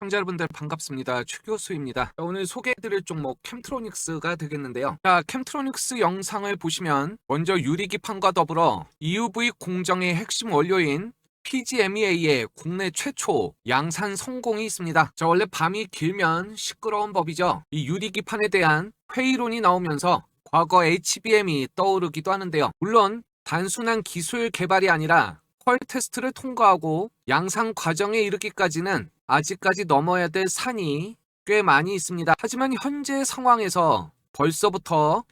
시청자 여러분들 반갑습니다. 최 교수입니다. 오늘 소개해드릴 종목 캠트로닉스가 되겠는데요. 자, 캠트로닉스 영상을 보시면 먼저 유리기판과 더불어 EUV 공정의 핵심 원료인 PGMEA의 국내 최초 양산 성공이 있습니다. 자, 원래 밤이 길면 시끄러운 법이죠. 이 유리기판에 대한 회의론이 나오면서 과거 HBM이 떠오르기도 하는데요. 물론 단순한 기술 개발이 아니라 퀄 테스트를 통과하고 양산 과정에 이르기까지는 아직까지 넘어야 될 산이 꽤 많이 있습니다. 하지만 현재 상황에서 벌써부터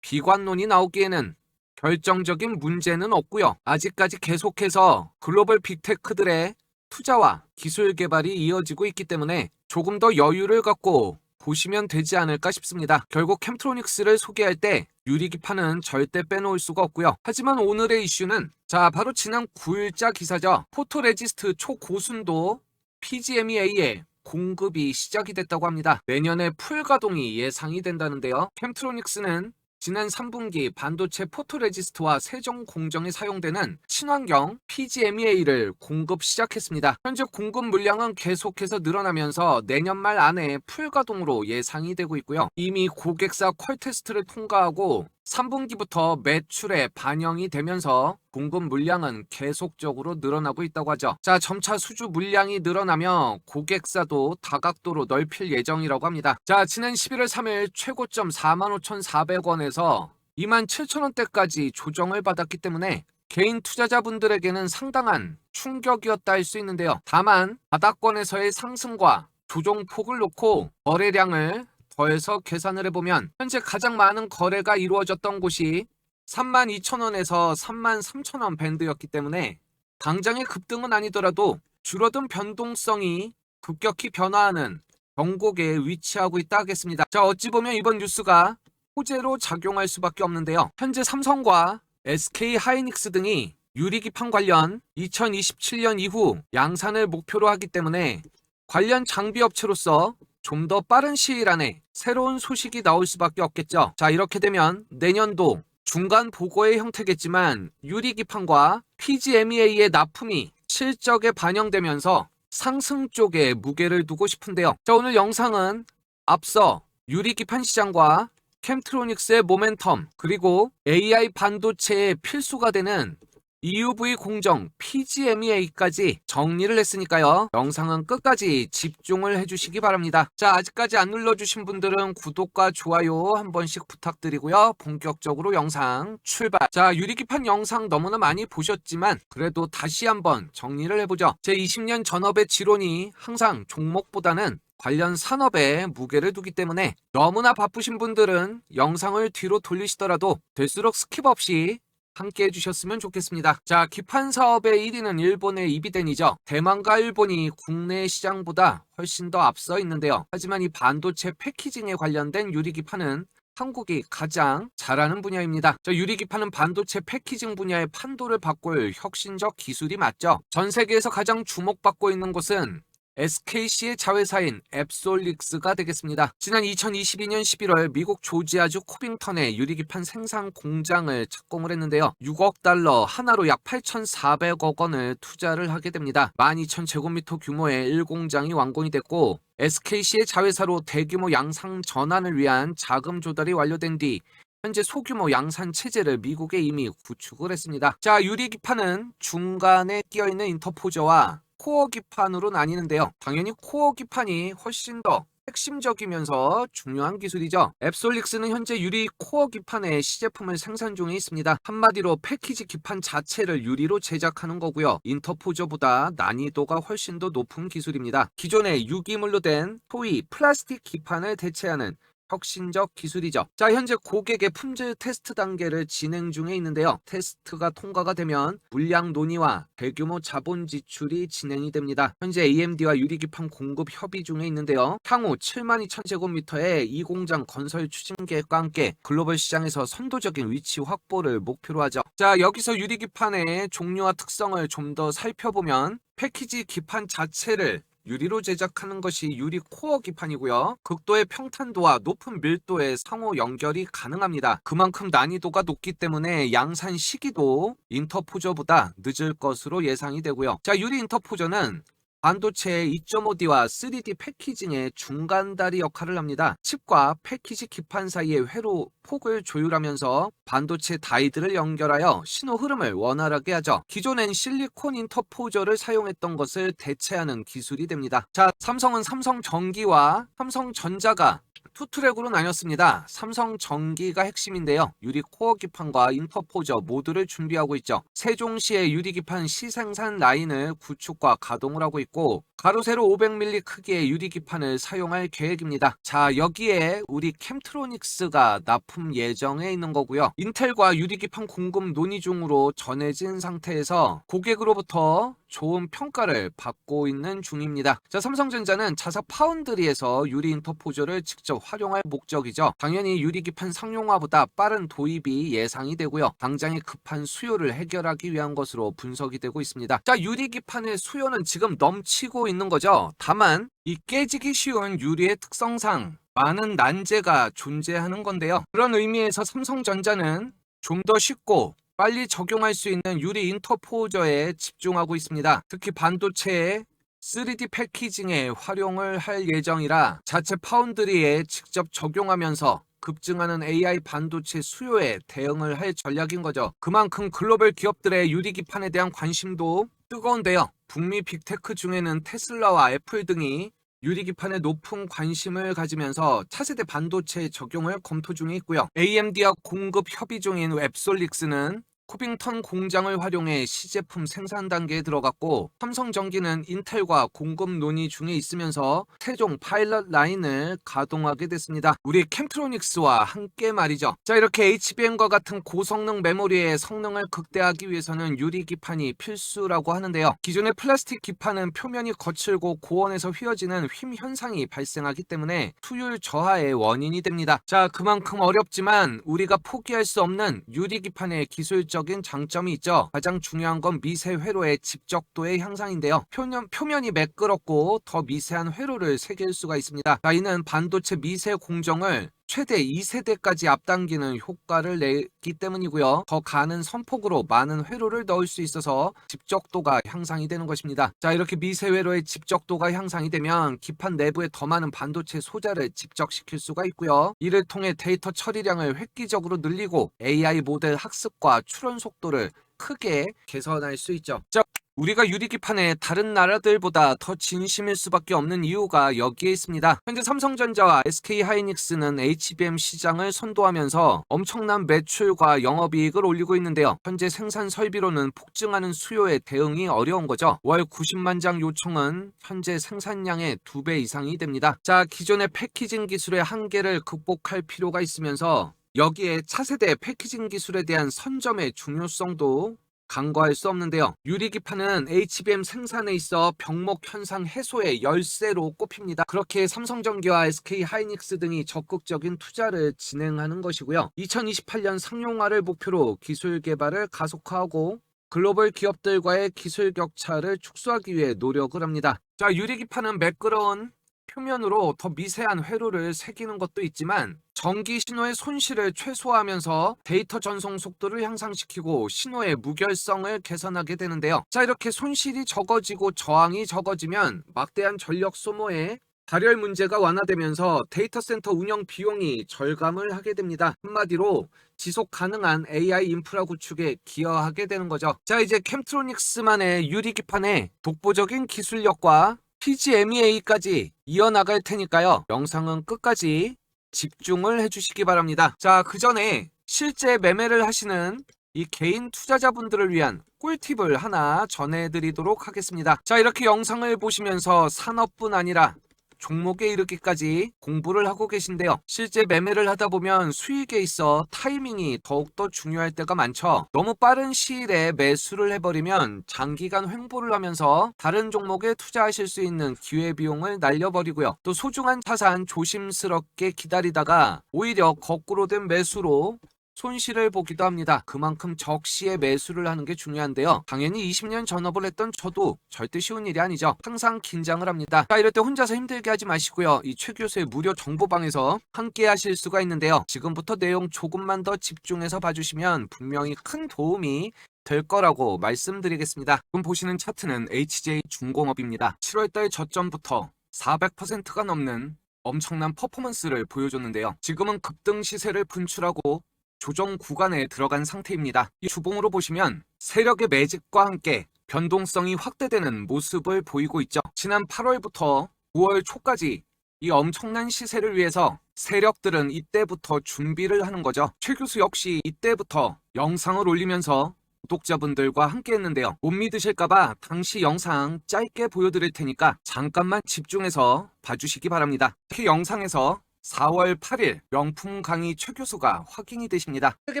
비관론이 나오기에는 결정적인 문제는 없고요. 아직까지 계속해서 글로벌 빅테크들의 투자와 기술 개발이 이어지고 있기 때문에 조금 더 여유를 갖고 보시면 되지 않을까 싶습니다. 결국 캠트로닉스를 소개할 때 유리기판은 절대 빼놓을 수가 없고요. 하지만 오늘의 이슈는 바로 지난 9일자 기사죠. 포토레지스트 초고순도 PGMEA의 공급이 시작이 됐다고 합니다. 내년에 풀가동이 예상이 된다는데요. 캠트로닉스는 지난 3분기 반도체 포토레지스트와 세정 공정에 사용되는 친환경 PGMEA를 공급 시작했습니다. 현재 공급 물량은 계속해서 늘어나면서 내년 말 안에 풀가동으로 예상이 되고 있고요. 이미 고객사 퀄 테스트를 통과하고 3분기부터 매출에 반영이 되면서 공급 물량은 계속적으로 늘어나고 있다고 하죠. 점차 수주 물량이 늘어나며 고객사도 다각도로 넓힐 예정이라고 합니다. 지난 11월 3일 최고점 45,400원에서 27,000원대까지 조정을 받았기 때문에 개인 투자자분들에게는 상당한 충격이었다 할 수 있는데요. 다만 바닥권에서의 상승과 조정폭을 놓고 거래량을 더해서 계산을 해보면 현재 가장 많은 거래가 이루어졌던 곳이 32,000원에서 33,000원 밴드였기 때문에 당장의 급등은 아니더라도 줄어든 변동성이 급격히 변화하는 경곡에 위치하고 있다 하겠습니다. 어찌 보면 이번 뉴스가 호재로 작용할 수밖에 없는데요. 현재 삼성과 SK 하이닉스 등이 유리기판 관련 2027년 이후 양산을 목표로 하기 때문에 관련 장비 업체로서 좀 더 빠른 시일 안에 새로운 소식이 나올 수밖에 없겠죠. 이렇게 되면 내년도 중간 보고의 형태겠지만 유리기판과 PGMEA의 납품이 실적에 반영되면서 상승 쪽에 무게를 두고 싶은데요. 오늘 영상은 앞서 유리기판 시장과 캠트로닉스의 모멘텀 그리고 AI 반도체의 필수가 되는 EUV 공정 PGMEA까지 정리를 했으니까요. 영상은 끝까지 집중을 해주시기 바랍니다. 아직까지 안 눌러주신 분들은 구독과 좋아요 한 번씩 부탁드리고요. 본격적으로 영상 출발. 유리기판 영상 너무나 많이 보셨지만 그래도 다시 한번 정리를 해보죠. 제 20년 전업의 지론이 항상 종목보다는 관련 산업에 무게를 두기 때문에 너무나 바쁘신 분들은 영상을 뒤로 돌리시더라도 될수록 스킵 없이 함께 해주셨으면 좋겠습니다. 기판 사업의 1위는 일본의 이비덴이죠. 대만과 일본이 국내 시장보다 훨씬 더 앞서 있는데요. 하지만 이 반도체 패키징에 관련된 유리기판은 한국이 가장 잘하는 분야입니다. 유리기판은 반도체 패키징 분야의 판도를 바꿀 혁신적 기술이 맞죠. 전 세계에서 가장 주목받고 있는 곳은 SKC의 자회사인 앱솔릭스가 되겠습니다. 지난 2022년 11월 미국 조지아주 코빙턴에 유리기판 생산 공장을 착공을 했는데요. 6억 달러 하나로 약 8,400억 원을 투자를 하게 됩니다. 12,000제곱미터 규모의 1공장이 완공이 됐고 SKC의 자회사로 대규모 양산 전환을 위한 자금 조달이 완료된 뒤 현재 소규모 양산 체제를 미국에 이미 구축을 했습니다. 유리기판은 중간에 끼어있는 인터포저와 코어 기판으로 나뉘는데요. 당연히 코어 기판이 훨씬 더 핵심적이면서 중요한 기술이죠. 앱솔릭스는 현재 유리 코어 기판의 시제품을 생산 중에 있습니다. 한마디로 패키지 기판 자체를 유리로 제작하는 거고요. 인터포저보다 난이도가 훨씬 더 높은 기술입니다. 기존의 유기물로 된 토이 플라스틱 기판을 대체하는 혁신적 기술이죠. 현재 고객의 품질 테스트 단계를 진행 중에 있는데요. 테스트가 통과가 되면 물량 논의와 대규모 자본 지출이 진행이 됩니다. 현재 AMD와 유리기판 공급 협의 중에 있는데요. 향후 72,000제곱미터의 이 공장 건설 추진 계획과 함께 글로벌 시장에서 선도적인 위치 확보를 목표로 하죠. 여기서 유리기판의 종류와 특성을 좀 더 살펴보면 패키지 기판 자체를 유리로 제작하는 것이 유리 코어 기판이고요. 극도의 평탄도와 높은 밀도의 상호 연결이 가능합니다. 그만큼 난이도가 높기 때문에 양산 시기도 인터포저보다 늦을 것으로 예상이 되고요. 유리 인터포저는 반도체의 2.5D와 3D 패키징의 중간다리 역할을 합니다. 칩과 패키지 기판 사이의 회로 폭을 조율하면서 반도체 다이들을 연결하여 신호 흐름을 원활하게 하죠. 기존엔 실리콘 인터포저를 사용했던 것을 대체하는 기술이 됩니다. 자, 삼성은 삼성전기와 삼성전자가 투트랙으로 나뉘었습니다. 삼성전기가 핵심인데요. 유리 코어 기판과 인터포저 모두를 준비하고 있죠. 세종시의 유리기판 시생산 라인을 구축과 가동을 하고 있고 가로 세로 500mm 크기의 유리기판을 사용할 계획입니다. 자, 여기에 우리 캠트로닉스가 납품 예정에 있는 거고요. 인텔과 유리기판 공급 논의 중으로 전해진 상태에서 고객으로부터 좋은 평가를 받고 있는 중입니다. 자, 삼성전자는 자사 파운드리에서 유리 인터포저를 직접 활용할 목적이죠. 당연히 유리기판 상용화보다 빠른 도입이 예상이 되고요. 당장의 급한 수요를 해결하기 위한 것으로 분석이 되고 있습니다. 자, 유리기판의 수요는 지금 넘치고 있는 거죠. 다만 이 깨지기 쉬운 유리의 특성상 많은 난제가 존재하는 건데요. 그런 의미에서 삼성전자는 좀 더 쉽고 빨리 적용할 수 있는 유리 인터포저에 집중하고 있습니다. 특히 반도체의 3D 패키징에 활용을 할 예정이라 자체 파운드리에 직접 적용하면서 급증하는 AI 반도체 수요에 대응을 할 전략인 거죠. 그만큼 글로벌 기업들의 유리기판에 대한 관심도 뜨거운데요. 북미 빅테크 중에는 테슬라와 애플 등이 유리기판에 높은 관심을 가지면서 차세대 반도체 적용을 검토 중에 있고요. AMD와 공급 협의 중인 웹솔릭스는 코빙턴 공장을 활용해 시제품 생산 단계에 들어갔고 삼성전기는 인텔과 공급 논의 중에 있으면서 최종 파일럿 라인을 가동하게 됐습니다. 우리 캠트로닉스와 함께 말이죠. 자, 이렇게 HBM과 같은 고성능 메모리의 성능을 극대화하기 위해서는 유리기판이 필수라고 하는데요. 기존의 플라스틱 기판은 표면이 거칠고 고온에서 휘어지는 휨 현상이 발생하기 때문에 투율 저하의 원인이 됩니다. 자, 그만큼 어렵지만 우리가 포기할 수 없는 유리기판의 기술적 적인 장점이 있죠. 가장 중요한 건 미세 회로의 집적도의 향상인데요. 표면이 매끄럽고 더 미세한 회로를 새길 수가 있습니다. 이는 반도체 미세 공정을 최대 2세대까지 앞당기는 효과를 내기 때문이고요. 더 가는 선폭으로 많은 회로를 넣을 수 있어서 집적도가 향상이 되는 것입니다. 자, 이렇게 미세 회로의 집적도가 향상이 되면 기판 내부에 더 많은 반도체 소자를 집적시킬 수가 있고요. 이를 통해 데이터 처리량을 획기적으로 늘리고 AI 모델 학습과 추론 속도를 크게 개선할 수 있죠. 자, 우리가 유리기판에 다른 나라들보다 더 진심일 수밖에 없는 이유가 여기에 있습니다. 현재 삼성전자와 SK하이닉스는 HBM 시장을 선도하면서 엄청난 매출과 영업이익을 올리고 있는데요. 현재 생산 설비로는 폭증하는 수요에 대응이 어려운 거죠. 월 90만 장 요청은 현재 생산량의 2배 이상이 됩니다. 자, 기존의 패키징 기술의 한계를 극복할 필요가 있으면서 여기에 차세대 패키징 기술에 대한 선점의 중요성도 간과할 수 없는데요. 유리기판은 HBM 생산에 있어 병목 현상 해소의 열쇠로 꼽힙니다. 그렇게 삼성전기와 SK하이닉스 등이 적극적인 투자를 진행하는 것이고요. 2028년 상용화를 목표로 기술 개발을 가속화하고 글로벌 기업들과의 기술 격차를 축소하기 위해 노력을 합니다. 자, 유리기판은 매끄러운 표면으로 더 미세한 회로를 새기는 것도 있지만 전기 신호의 손실을 최소화하면서 데이터 전송 속도를 향상시키고 신호의 무결성을 개선하게 되는데요. 자, 이렇게 손실이 적어지고 저항이 적어지면 막대한 전력 소모에 발열 문제가 완화되면서 데이터 센터 운영 비용이 절감을 하게 됩니다. 한마디로 지속 가능한 AI 인프라 구축에 기여하게 되는 거죠. 자, 이제 캠트로닉스만의 유리기판의 독보적인 기술력과 PGMEA까지 이어나갈 테니까요. 영상은 끝까지 집중을 해주시기 바랍니다. 자, 그 전에 실제 매매를 하시는 이 개인 투자자분들을 위한 꿀팁을 하나 전해드리도록 하겠습니다. 자, 이렇게 영상을 보시면서 산업뿐 아니라 종목에 이르기까지 공부를 하고 계신데요. 실제 매매를 하다 보면 수익에 있어 타이밍이 더욱더 중요할 때가 많죠. 너무 빠른 시일에 매수를 해버리면 장기간 횡보를 하면서 다른 종목에 투자하실 수 있는 기회비용을 날려버리고요. 또 소중한 자산 조심스럽게 기다리다가 오히려 거꾸로 된 매수로 손실을 보기도 합니다. 그만큼 적시에 매수를 하는 게 중요한데요. 당연히 20년 전업을 했던 저도 절대 쉬운 일이 아니죠. 항상 긴장을 합니다. 자, 이럴 때 혼자서 힘들게 하지 마시고요. 이 최 교수의 무료 정보방에서 함께 하실 수가 있는데요. 지금부터 내용 조금만 더 집중해서 봐주시면 분명히 큰 도움이 될 거라고 말씀드리겠습니다. 지금 보시는 차트는 HJ중공업입니다. 7월달 저점부터 400%가 넘는 엄청난 퍼포먼스를 보여줬는데요. 지금은 급등 시세를 분출하고 조정 구간에 들어간 상태입니다. 이 주봉으로 보시면 세력의 매집과 함께 변동성이 확대되는 모습을 보이고 있죠. 지난 8월부터 9월 초까지 이 엄청난 시세를 위해서 세력들은 이때부터 준비를 하는 거죠. 최 교수 역시 이때부터 영상을 올리면서 구독자분들과 함께 했는데요. 못 믿으실까봐 당시 영상 짧게 보여드릴 테니까 잠깐만 집중해서 봐주시기 바랍니다. 특히 영상에서 4월 8일 명품 강의 최 교수가 확인이 되십니다. 크게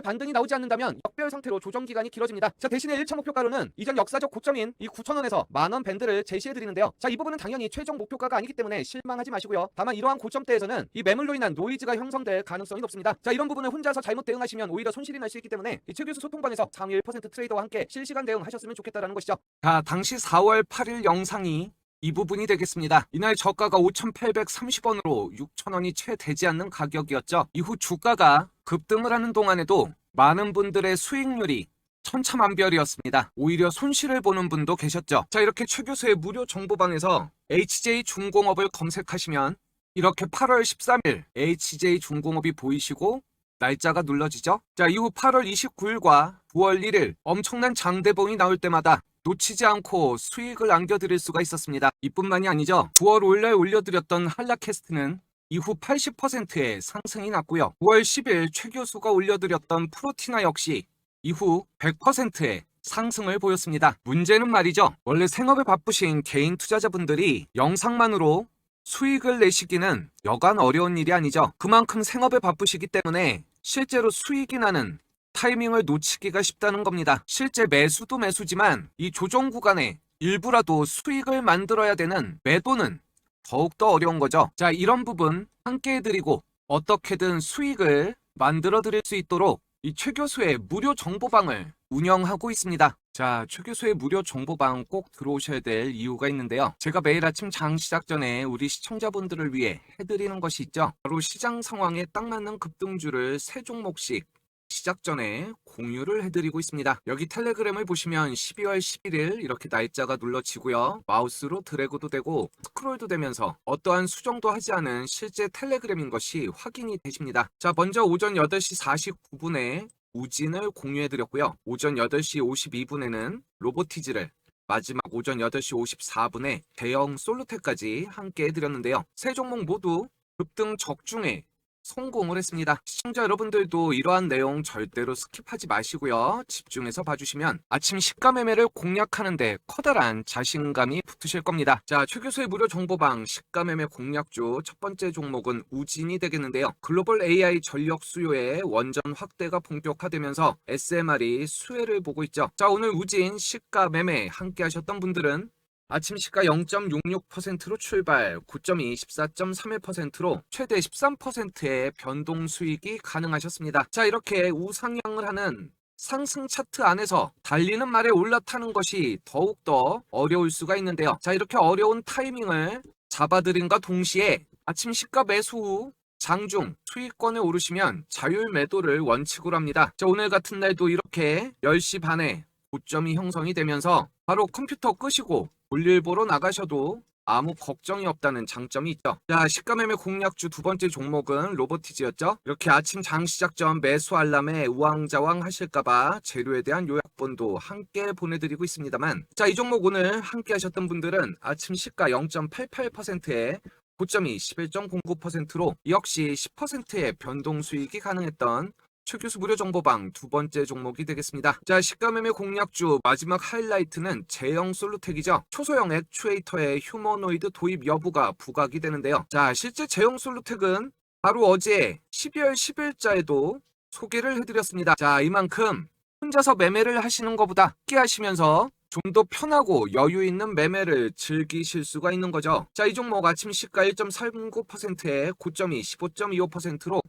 반등이 나오지 않는다면 역별 상태로 조정 기간이 길어집니다. 자, 대신에 1차 목표가로는 이전 역사적 고점인 이 9,000원에서 만원 밴드를 제시해 드리는데요. 자, 이 부분은 당연히 최종 목표가가 아니기 때문에 실망하지 마시고요. 다만 이러한 고점대에서는 이 매물로 인한 노이즈가 형성될 가능성이 높습니다. 자, 이런 부분을 혼자서 잘못 대응하시면 오히려 손실이 날 수 있기 때문에 이 최 교수 소통방에서 상위 1% 트레이더와 함께 실시간 대응하셨으면 좋겠다라는 것이죠. 자, 당시 4월 8일 영상이 이 부분이 되겠습니다. 이날 저가가 5,830원으로 6,000원이 채 되지 않는 가격이었죠. 이후 주가가 급등을 하는 동안에도 많은 분들의 수익률이 천차만별이었습니다. 오히려 손실을 보는 분도 계셨죠. 자, 이렇게 최 교수의 무료 정보방에서 HJ중공업을 검색하시면 이렇게 8월 13일 HJ중공업이 보이시고 날짜가 눌러지죠. 자, 이후 8월 29일과 9월 1일 엄청난 장대봉이 나올 때마다 놓치지 않고 수익을 안겨드릴 수가 있었습니다. 이뿐만이 아니죠. 9월 5일날 올려드렸던 한라캐스트는 이후 80%의 상승이 났고요. 9월 10일 최 교수가 올려드렸던 프로티나 역시 이후 100%의 상승을 보였습니다. 문제는 말이죠. 원래 생업에 바쁘신 개인 투자자분들이 영상만으로 수익을 내시기는 여간 어려운 일이 아니죠. 그만큼 생업에 바쁘시기 때문에 실제로 수익이 나는 타이밍을 놓치기가 쉽다는 겁니다. 실제 매수도 매수지만 이 조정 구간에 일부라도 수익을 만들어야 되는 매도는 더욱더 어려운 거죠. 자, 이런 부분 함께 해드리고 어떻게든 수익을 만들어 드릴 수 있도록 이 최 교수의 무료 정보방을 운영하고 있습니다. 자, 최 교수의 무료 정보방 꼭 들어오셔야 될 이유가 있는데요. 제가 매일 아침 장 시작 전에 우리 시청자분들을 위해 해드리는 것이 있죠. 바로 시장 상황에 딱 맞는 급등주를 3종목씩 시작 전에 공유를 해드리고 있습니다. 여기 텔레그램을 보시면 12월 11일 이렇게 날짜가 눌러지고요. 마우스로 드래그도 되고 스크롤도 되면서 어떠한 수정도 하지 않은 실제 텔레그램인 것이 확인이 되십니다. 자, 먼저 오전 8시 49분에 우진을 공유해드렸고요. 오전 8시 52분에는 로보티즈를 마지막 오전 8시 54분에 대형 솔루텍까지 함께 해드렸는데요. 세 종목 모두 급등 적중에 성공을 했습니다. 시청자 여러분들도 이러한 내용 절대로 스킵하지 마시고요. 집중해서 봐주시면 아침 시가 매매를 공략하는데 커다란 자신감이 붙으실 겁니다. 자, 최 교수의 무료 정보방 시가 매매 공략주 첫 번째 종목은 우진이 되겠는데요. 글로벌 AI 전력 수요의 원전 확대가 본격화되면서 SMR이 수혜를 보고 있죠. 자, 오늘 우진 시가 매매 함께 하셨던 분들은 아침 시가 0.66%로 출발, 고점이 14.31%로 최대 13%의 변동 수익이 가능하셨습니다. 자, 이렇게 우상향을 하는 상승 차트 안에서 달리는 말에 올라타는 것이 더욱더 어려울 수가 있는데요. 자, 이렇게 어려운 타이밍을 잡아들인과 동시에 아침 시가 매수 후 장중 수익권에 오르시면 자율 매도를 원칙으로 합니다. 자, 오늘 같은 날도 이렇게 10시 반에 고점이 형성이 되면서 바로 컴퓨터 끄시고 볼일 보러 나가셔도 아무 걱정이 없다는 장점이 있죠. 자, 시가매매 공략주 두 번째 종목은 로보티즈였죠. 이렇게 아침 장 시작 전 매수 알람에 우왕좌왕 하실까봐 재료에 대한 요약본도 함께 보내드리고 있습니다만, 자, 이 종목 오늘 함께 하셨던 분들은 아침 시가 0.88%에 고점이 11.09%로 역시 10%의 변동 수익이 가능했던 최 교수 무료 정보방 두 번째 종목이 되겠습니다. 자, 시가매매 공략주 마지막 하이라이트는 제형 솔루텍이죠. 초소형 액추에이터의 휴머노이드 도입 여부가 부각이 되는데요. 자, 실제 제형 솔루텍은 바로 어제 12월 10일자에도 소개를 해드렸습니다. 자, 이만큼 혼자서 매매를 하시는 것보다 함께 하시면서 좀 더 편하고 여유 있는 매매를 즐기실 수가 있는 거죠. 자, 이 종목 아침 시가 1.39%에 고점이 15.25%로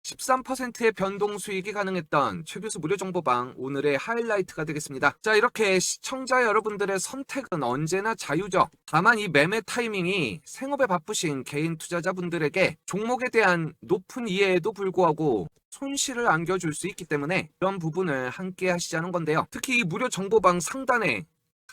13%의 변동 수익이 가능했던 최교수 무료 정보방 오늘의 하이라이트가 되겠습니다. 자, 이렇게 시청자 여러분들의 선택은 언제나 자유죠. 다만 이 매매 타이밍이 생업에 바쁘신 개인 투자자분들에게 종목에 대한 높은 이해에도 불구하고 손실을 안겨줄 수 있기 때문에 그런 부분을 함께 하시자는 건데요. 특히 이 무료 정보방 상단에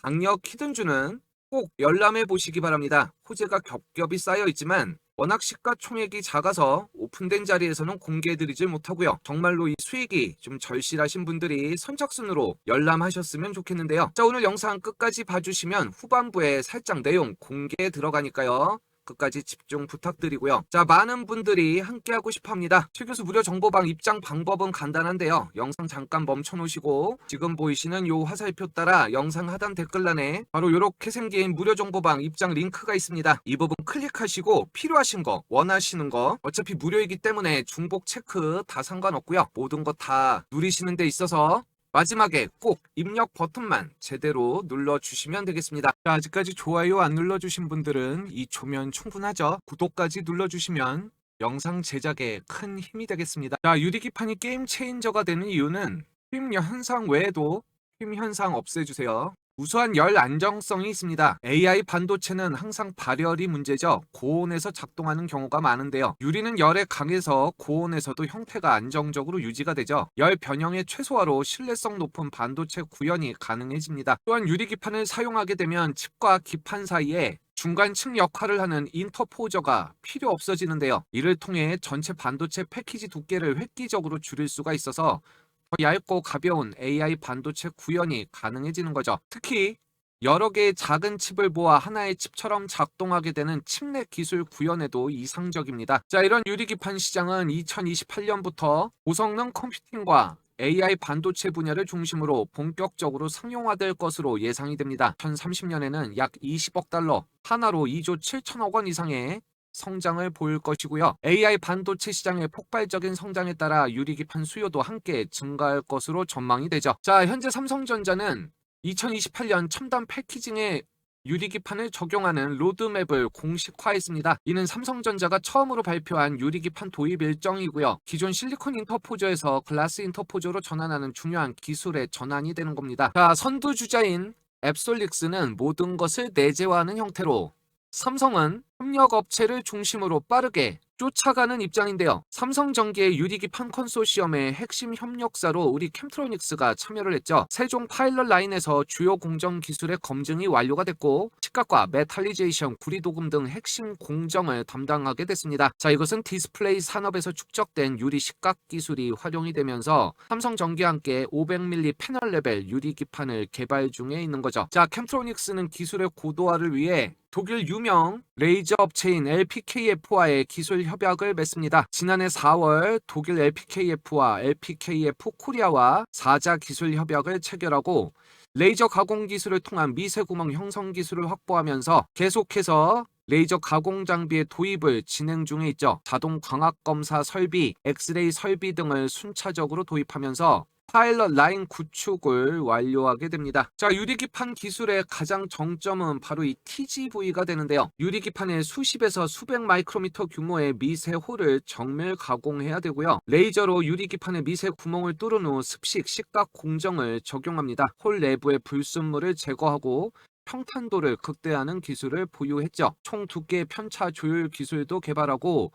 강력 히든주는 꼭 열람해 보시기 바랍니다. 호재가 겹겹이 쌓여 있지만 워낙 시가총액이 작아서 오픈된 자리에서는 공개해드리질 못하고요. 정말로 이 수익이 좀 절실하신 분들이 선착순으로 열람하셨으면 좋겠는데요. 자, 오늘 영상 끝까지 봐주시면 후반부에 살짝 내용 공개에 들어가니까요. 끝까지 집중 부탁드리고요. 자, 많은 분들이 함께하고 싶어합니다. 최교수 무료 정보방 입장 방법은 간단한데요. 영상 잠깐 멈춰놓으시고 지금 보이시는 요 화살표 따라 영상 하단 댓글란에 바로 이렇게 생긴 무료 정보방 입장 링크가 있습니다. 이 부분 클릭하시고 필요하신 거, 원하시는 거 어차피 무료이기 때문에 중복 체크 다 상관없고요. 모든 거 다 누리시는 데 있어서 마지막에 꼭 입력 버튼만 제대로 눌러주시면 되겠습니다. 자, 아직까지 좋아요 안 눌러주신 분들은 2초면 충분하죠. 구독까지 눌러주시면 영상 제작에 큰 힘이 되겠습니다. 자, 유리기판이 게임 체인저가 되는 이유는 힘 현상 외에도 힘 현상 없애주세요. 우수한 열 안정성이 있습니다. AI 반도체는 항상 발열이 문제죠. 고온에서 작동하는 경우가 많은데요. 유리는 열에 강해서 고온에서도 형태가 안정적으로 유지가 되죠. 열 변형의 최소화로 신뢰성 높은 반도체 구현이 가능해집니다. 또한 유리기판을 사용하게 되면 칩과 기판 사이에 중간층 역할을 하는 인터포저가 필요 없어지는데요. 이를 통해 전체 반도체 패키지 두께를 획기적으로 줄일 수가 있어서 더 얇고 가벼운 AI 반도체 구현이 가능해지는 거죠. 특히 여러 개의 작은 칩을 모아 하나의 칩처럼 작동하게 되는 칩넷 기술 구현에도 이상적입니다. 자, 이런 유리기판 시장은 2028년부터 고성능 컴퓨팅과 AI 반도체 분야를 중심으로 본격적으로 상용화될 것으로 예상이 됩니다. 2030년에는 약 20억 달러, 하나로 2조 7천억 원 이상의 성장을 보일 것이고요. AI 반도체 시장의 폭발적인 성장에 따라 유리기판 수요도 함께 증가할 것으로 전망이 되죠. 자, 현재 삼성전자는 2028년 첨단 패키징에 유리기판을 적용하는 로드맵을 공식화했습니다. 이는 삼성전자가 처음으로 발표한 유리기판 도입 일정이고요. 기존 실리콘 인터포저에서 글라스 인터포저로 전환하는 중요한 기술의 전환이 되는 겁니다. 자, 선두주자인 앱솔릭스는 모든 것을 내재화하는 형태로, 삼성은 협력업체를 중심으로 빠르게 쫓아가는 입장인데요. 삼성전기의 유리기판 컨소시엄의 핵심 협력사로 우리 캠트로닉스가 참여를 했죠. 세종 파일럿 라인에서 주요 공정 기술의 검증이 완료가 됐고 시각과 메탈리제이션, 구리도금 등 핵심 공정을 담당하게 됐습니다. 자, 이것은 디스플레이 산업에서 축적된 유리 시각 기술이 활용이 되면서 삼성전기와 함께 500mm 패널 레벨 유리기판을 개발 중에 있는 거죠. 자, 캠트로닉스는 기술의 고도화를 위해 독일 유명 레이저 업체인 LPKF와의 기술 협약을 맺습니다. 지난해 4월 독일 LPKF와 LPKF 코리아와 4자 기술 협약을 체결하고 레이저 가공 기술을 통한 미세 구멍 형성 기술을 확보하면서 계속해서 레이저 가공 장비의 도입을 진행 중에 있죠. 자동 광학 검사 설비, 엑스레이 설비 등을 순차적으로 도입하면서 파일럿 라인 구축을 완료하게 됩니다. 자, 유리기판 기술의 가장 정점은 바로 이 TGV가 되는데요. 유리기판에 수십에서 수백 마이크로미터 규모의 미세 홀을 정밀 가공해야 되고요. 레이저로 유리기판의 미세 구멍을 뚫은 후 습식, 식각 공정을 적용합니다. 홀 내부의 불순물을 제거하고 평탄도를 극대화하는 기술을 보유했죠. 총 2개의 편차 조율 기술도 개발하고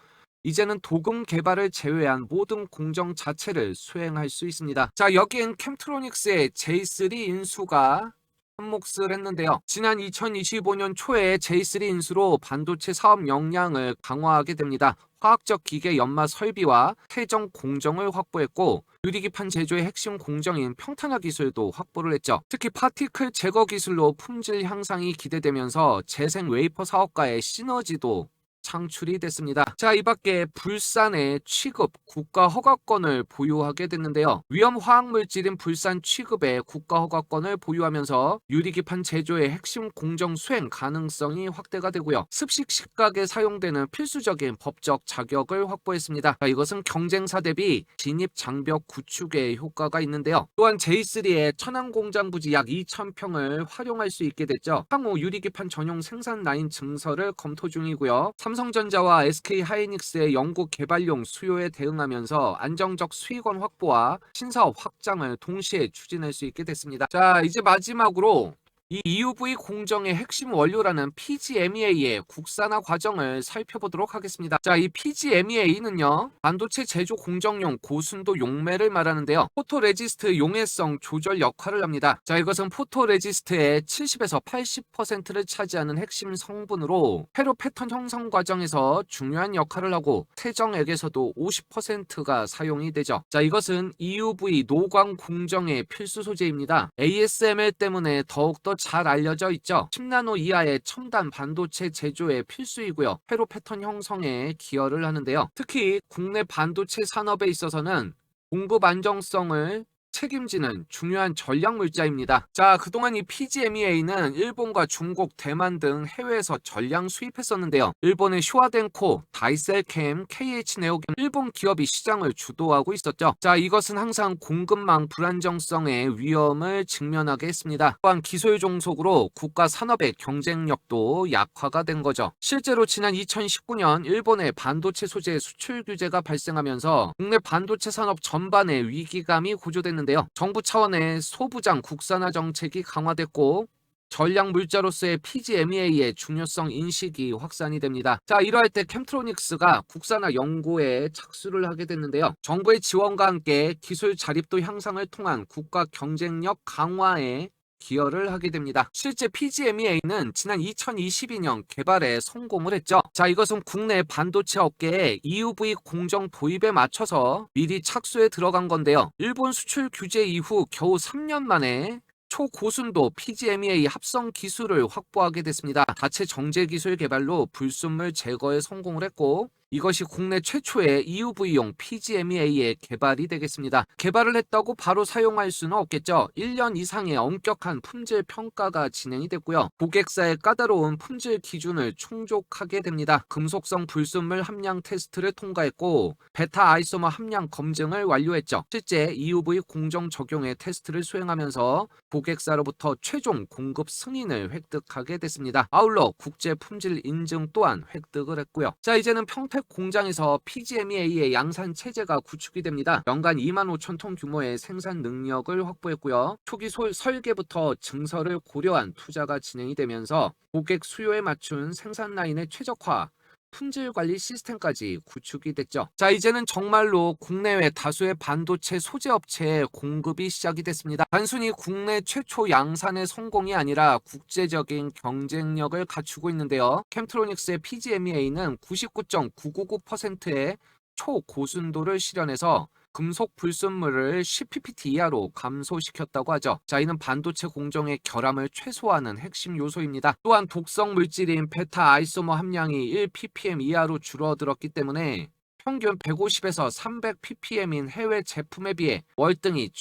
이제는 도금 개발을 제외한 모든 공정 자체를 수행할 수 있습니다. 자, 여기엔 캠트로닉스의 J3 인수가 한몫을 했는데요. 지난 2025년 초에 J3 인수로 반도체 사업 역량을 강화하게 됩니다. 화학적 기계 연마 설비와 태정 공정을 확보했고 유리기판 제조의 핵심 공정인 평탄화 기술도 확보를 했죠. 특히 파티클 제거 기술로 품질 향상이 기대되면서 재생 웨이퍼 사업과의 시너지도 창출이 됐습니다. 자, 이 밖에 불산의 취급 국가 허가권을 보유하게 됐는데요. 위험 화학 물질인 불산 취급의 국가 허가권을 보유하면서 유리기판 제조의 핵심 공정 수행 가능성이 확대가 되고요. 습식 식각에 사용되는 필수적인 법적 자격을 확보했습니다. 자, 이것은 경쟁사 대비 진입 장벽 구축에 효과가 있는데요. 또한 J3의 천안 공장 부지 약 2,000평을 활용할 수 있게 됐죠. 향후 유리기판 전용 생산 라인 증설을 검토 중이고요. 삼성전자와 SK하이닉스의 영국 개발용 수요에 대응하면서 안정적 수익원 확보와 신사업 확장을 동시에 추진할 수 있게 됐습니다. 자, 이제 마지막으로 이 EUV 공정의 핵심 원료라는 PGMEA의 국산화 과정을 살펴보도록 하겠습니다. 자, 이 PGMEA는요, 반도체 제조 공정용 고순도 용매를 말하는데요. 포토레지스트 용해성 조절 역할을 합니다. 자, 이것은 포토레지스트의 70에서 80%를 차지하는 핵심 성분으로 회로 패턴 형성 과정에서 중요한 역할을 하고 세정액에서도 50%가 사용이 되죠. 자, 이것은 EUV 노광 공정의 필수 소재입니다. ASML 때문에 더욱더 잘 알려져 있죠. 10나노 이하의 첨단 반도체 제조에 필수이고요. 회로 패턴 형성에 기여를 하는데요. 특히 국내 반도체 산업에 있어서는 공급 안정성을 책임지는 중요한 전략 물자입니다. 자, 그동안 이 PGMEA는 일본과 중국, 대만 등 해외에서 전량 수입했었는데요. 일본의 쇼와덴코, 다이셀캠, KH네오캠 일본 기업이 시장을 주도하고 있었죠. 자, 이것은 항상 공급망 불안정성의 위험을 직면하게 했습니다. 또한 기술 종속으로 국가 산업의 경쟁력도 약화가 된 거죠. 실제로 지난 2019년 일본의 반도체 소재 수출 규제가 발생하면서 국내 반도체 산업 전반의 위기감이 고조됐는데 정부 차원의 소부장 국산화 정책이 강화됐고 전략 물자로서의 PGMEA의 중요성 인식이 확산이 됩니다. 자, 이러할 때 캠트로닉스가 국산화 연구에 착수를 하게 됐는데요. 정부의 지원과 함께 기술 자립도 향상을 통한 국가 경쟁력 강화에 기여를 하게 됩니다. 실제 PGMEA는 지난 2022년 개발에 성공을 했죠. 자, 이것은 국내 반도체 업계의 EUV 공정 도입에 맞춰서 미리 착수에 들어간 건데요. 일본 수출 규제 이후 겨우 3년 만에 초고순도 PGMEA 합성 기술을 확보하게 됐습니다. 자체 정제 기술 개발로 불순물 제거에 성공을 했고 이것이 국내 최초의 EUV용 PGMEA의 개발이 되겠습니다. 개발을 했다고 바로 사용할 수는 없겠죠. 1년 이상의 엄격한 품질 평가가 진행이 됐고요. 고객사의 까다로운 품질 기준을 충족하게 됩니다. 금속성 불순물 함량 테스트를 통과했고 베타 아이소머 함량 검증을 완료했죠. 실제 EUV 공정 적용의 테스트를 수행하면서 고객사로부터 최종 공급 승인을 획득하게 됐습니다. 아울러 국제 품질 인증 또한 획득을 했고요. 자, 이제는 평택 공장에서 PGMEA의 양산 체제가 구축이 됩니다. 연간 25,000톤 규모의 생산 능력을 확보했고요. 초기 설계부터 증설을 고려한 투자가 진행이 되면서 고객 수요에 맞춘 생산 라인의 최적화, 품질 관리 시스템까지 구축이 됐죠. 자, 이제는 정말로 국내외 다수의 반도체 소재 업체의 공급이 시작이 됐습니다. 단순히 국내 최초 양산의 성공이 아니라 국제적인 경쟁력을 갖추고 있는데요. 캠트로닉스의 PGMEA는 99.999%의 초고순도를 실현해서 금속 불순물을 10ppt 이하로 감소시켰다고 하죠. 자, 이는 반도체 공정의 결함을 최소화하는 핵심 요소입니다. 또한 독성 물질인 베타 아이소머 함량이 1ppm 이하로 줄어들었기 때문에 평균 150에서 300ppm인 해외 제품에 비해 월등히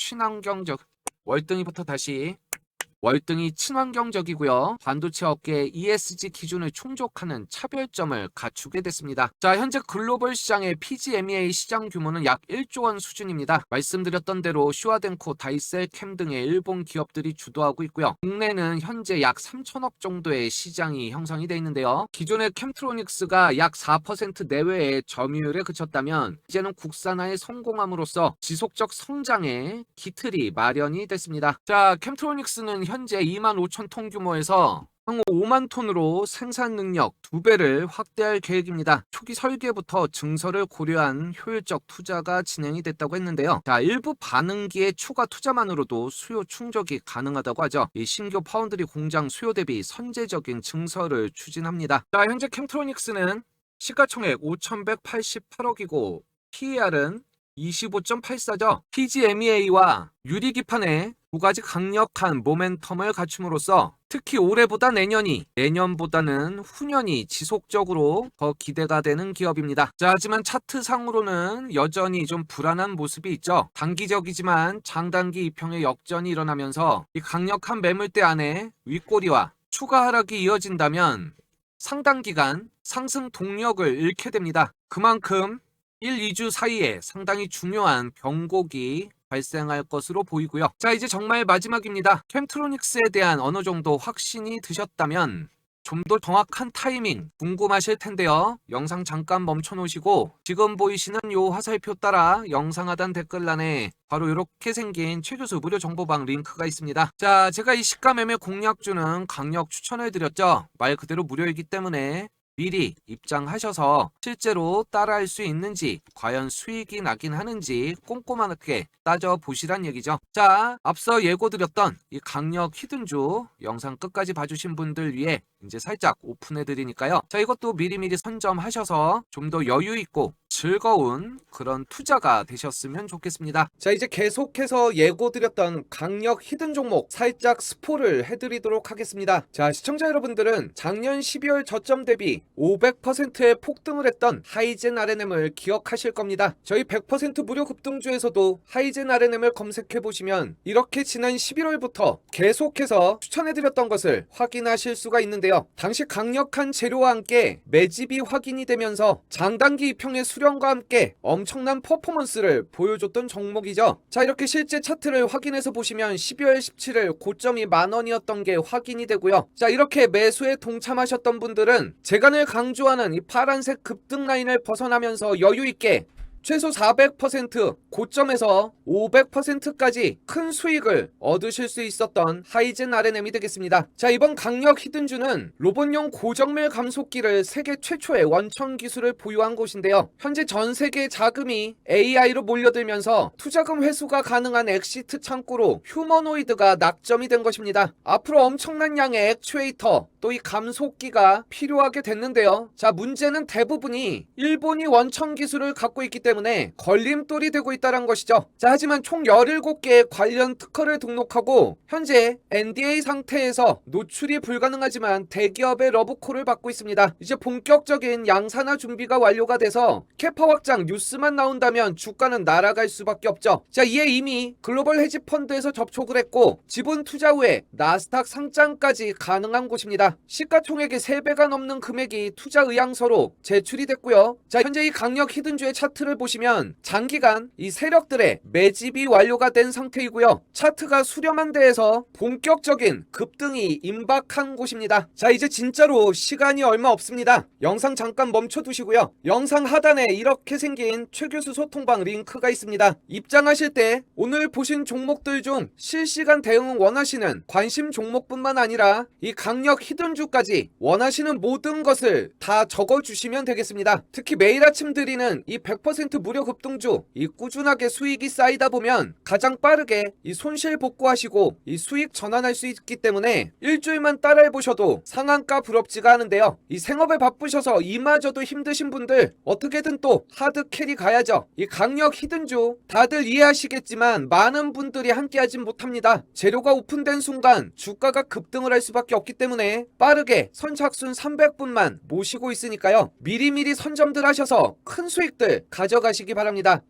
친환경적이고요. 반도체 업계의 ESG 기준을 충족하는 차별점을 갖추게 됐습니다. 자, 현재 글로벌 시장의 PGMEA 시장 규모는 약 1조 원 수준입니다. 말씀드렸던 대로 쇼와덴코, 다이셀캠 등의 일본 기업들이 주도하고 있고요. 국내는 현재 약 3천억 정도의 시장이 형성이 되어 있는데요. 기존의 캠트로닉스가 약 4% 내외의 점유율에 그쳤다면 이제는 국산화에 성공함으로써 지속적 성장의 기틀이 마련이 됐습니다. 자, 캠트로닉스는 현재 25,000톤 규모에서 향후 5만 톤으로 생산 능력 2배를 확대할 계획입니다. 초기 설계부터 증설을 고려한 효율적 투자가 진행이 됐다고 했는데요. 자, 일부 반응기의 추가 투자만으로도 수요 충족이 가능하다고 하죠. 이 신규 파운드리 공장 수요 대비 선제적인 증설을 추진합니다. 자, 현재 캠트로닉스는 시가총액 5,188억이고 PER은 25.84죠. PGMEA와 유리기판의 두 가지 강력한 모멘텀을 갖춤으로써 특히 올해보다 내년보다는 후년이 지속적으로 더 기대가 되는 기업입니다. 자, 하지만 차트상으로는 여전히 좀 불안한 모습이 있죠. 단기적이지만 장단기 이평의 역전이 일어나면서 이 강력한 매물대 안에 윗꼬리와 추가 하락이 이어진다면 상당 기간 상승 동력을 잃게 됩니다. 그만큼 1, 2주 사이에 상당히 중요한 변곡이 발생할 것으로 보이고요. 자, 이제 정말 마지막입니다. 캠트로닉스에 대한 어느 정도 확신이 드셨다면 좀 더 정확한 타이밍 궁금하실 텐데요. 영상 잠깐 멈춰 놓으시고 지금 보이시는 요 화살표 따라 영상 하단 댓글란에 바로 이렇게 생긴 최교수 무료 정보방 링크가 있습니다. 자, 제가 이 시가 매매 공략주는 강력 추천을 드렸죠. 말 그대로 무료이기 때문에 미리 입장하셔서 실제로 따라할 수 있는지, 과연 수익이 나긴 하는지 꼼꼼하게 따져보시란 얘기죠. 자, 앞서 예고드렸던 이 강력 히든주 영상 끝까지 봐주신 분들 위해 이제 살짝 오픈해드리니까요. 자, 이것도 미리미리 선점하셔서 좀 더 여유있고 즐거운 그런 투자가 되셨으면 좋겠습니다. 자, 이제 계속해서 예고드렸던 강력 히든 종목 살짝 스포를 해드리도록 하겠습니다. 자, 시청자 여러분들은 작년 12월 저점 대비 500%의 폭등을 했던 하이젠 RNM을 기억하실 겁니다. 저희 100% 무료 급등주에서도 하이젠 RNM을 검색해보시면 이렇게 지난 11월부터 계속해서 추천해드렸던 것을 확인하실 수가 있는데요. 당시 강력한 재료와 함께 매집이 확인이 되면서 장단기 이평의 수렴과 함께 엄청난 퍼포먼스를 보여줬던 종목이죠. 자, 이렇게 실제 차트를 확인해서 보시면 12월 17일 고점이 10,000원이었던 게 확인이 되고요. 자, 이렇게 매수에 동참하셨던 분들은 제가 늘 강조하는 이 파란색 급등 라인을 벗어나면서 여유있게 최소 400% 고점에서 500%까지 큰 수익을 얻으실 수 있었던 하이젠 RNM이 되겠습니다. 자, 이번 강력 히든주는 로봇용 고정밀 감속기를 세계 최초의 원천 기술을 보유한 곳인데요. 현재 전 세계 자금이 AI로 몰려들면서 투자금 회수가 가능한 엑시트 창구로 휴머노이드가 낙점이 된 것입니다. 앞으로 엄청난 양의 액추에이터 또 이 감속기가 필요하게 됐는데요. 자, 문제는 대부분이 일본이 원천 기술을 갖고 있기 때문에 걸림돌이 되고 있다는 것이죠. 자, 하지만 총 17개의 관련 특허를 등록하고 현재 NDA 상태에서 노출이 불가능하지만 대기업의 러브콜을 받고 있습니다. 이제 본격적인 양산화 준비가 완료가 돼서 캐파 확장 뉴스만 나온다면 주가는 날아갈 수밖에 없죠. 자, 이에 이미 글로벌 헤지 펀드에서 접촉을 했고 지분 투자 후에 나스닥 상장까지 가능한 곳입니다. 시가총액의 3배가 넘는 금액이 투자 의향서로 제출이 됐고요. 자, 현재 이 강력 히든주의 차트를 보시면 장기간 이 세력들의 매집이 완료가 된 상태이고요. 차트가 수렴한 데에서 본격적인 급등이 임박한 곳입니다. 자, 이제 진짜로 시간이 얼마 없습니다. 영상 잠깐 멈춰 두시고요. 영상 하단에 이렇게 생긴 최교수 소통방 링크가 있습니다. 입장하실 때 오늘 보신 종목들 중 실시간 대응 원하시는 관심 종목뿐만 아니라 이 강력 히든주까지 원하시는 모든 것을 다 적어주시면 되겠습니다. 특히 매일 아침 드리는 이 100% 무료 급등주 이 꾸준하게 수익이 쌓이다 보면 가장 빠르게 이 손실 복구하시고 이 수익 전환할 수 있기 때문에 일주일만 따라해보셔도 상한가 부럽지가 않은데요. 이 생업에 바쁘셔서 이마저도 힘드신 분들 어떻게든 또 하드 캐리 가야죠. 이 강력 히든주 다들 이해하시겠지만 많은 분들이 함께하진 못합니다. 재료가 오픈된 순간 주가가 급등을 할 수밖에 없기 때문에 빠르게 선착순 300분만 모시고 있으니까요. 미리미리 선점들 하셔서 큰 수익들 가져가시기 바랍니다.